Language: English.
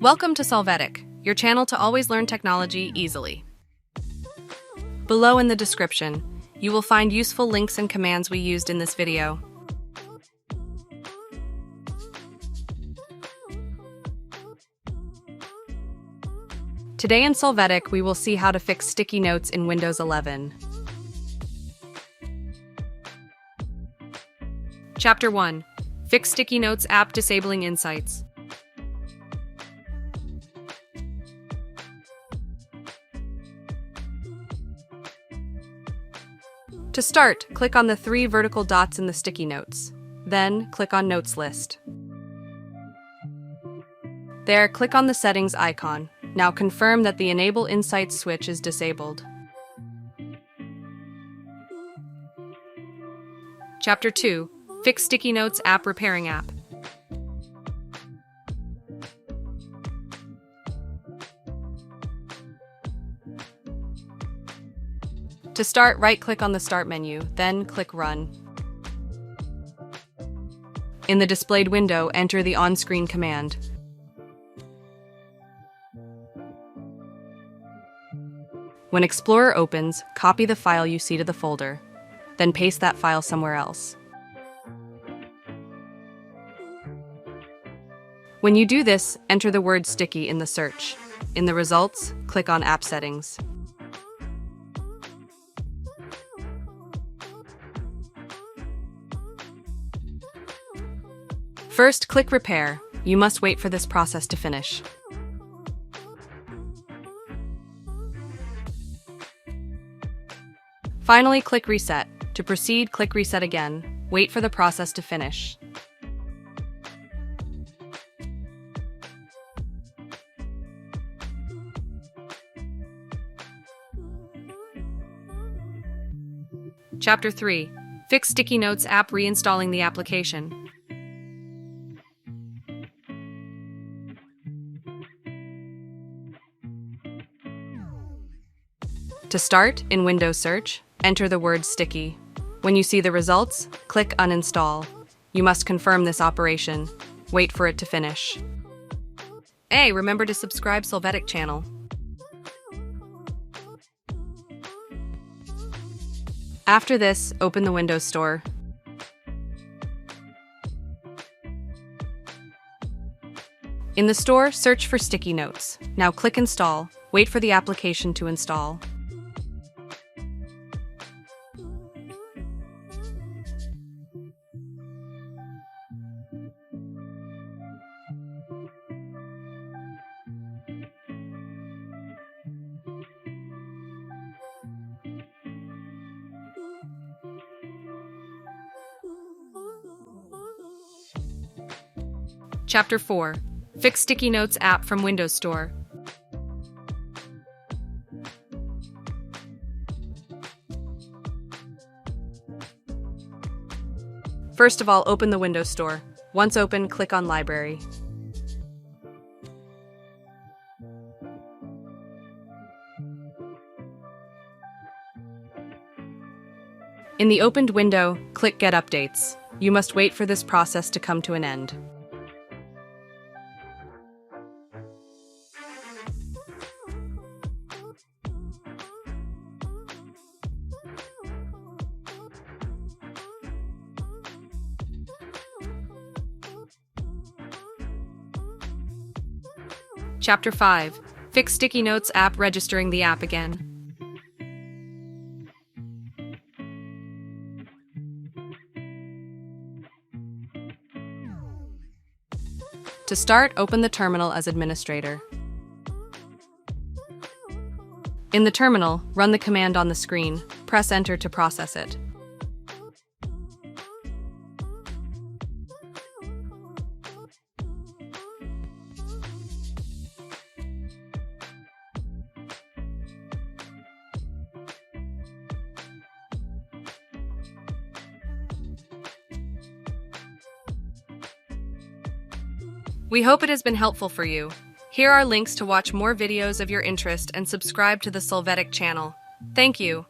Welcome to Solvetic, your channel to always learn technology easily. Below in the description, you will find useful links and commands we used in this video. Today in Solvetic, we will see how to fix sticky notes in Windows 11. Chapter 1. Fix Sticky Notes App Disabling Insights. To start, click on the 3 vertical dots in the sticky notes. Then, click on Notes List. There, click on the Settings icon. Now confirm that the Enable Insights switch is disabled. Chapter 2. Fix Sticky Notes App Repairing App. To start, right-click on the Start menu, then click Run. In the displayed window, enter the on-screen command. When Explorer opens, copy the file you see to the folder, then paste that file somewhere else. When you do this, enter the word sticky in the search. In the results, click on App Settings. First, click Repair. You must wait for this process to finish. Finally, click Reset. To proceed, click Reset again. Wait for the process to finish. Chapter 3. Fix Sticky Notes App Reinstalling the application. To start, in Windows Search, enter the word sticky. When you see the results, click Uninstall. You must confirm this operation. Wait for it to finish. Hey, remember to subscribe Solvetic channel. After this, open the Windows Store. In the store, search for Sticky Notes. Now click Install. Wait for the application to install. Chapter 4. Fix Sticky Notes App from Windows Store. First of all, open the Windows Store. Once open, click on Library. In the opened window, click Get Updates. You must wait for this process to come to an end. Chapter 5. Fix Sticky Notes App Registering the app again. To start, open the terminal as administrator. In the terminal, run the command on the screen. Press Enter to process it. We hope it has been helpful for you. Here are links to watch more videos of your interest and subscribe to the Solvetic channel. Thank you.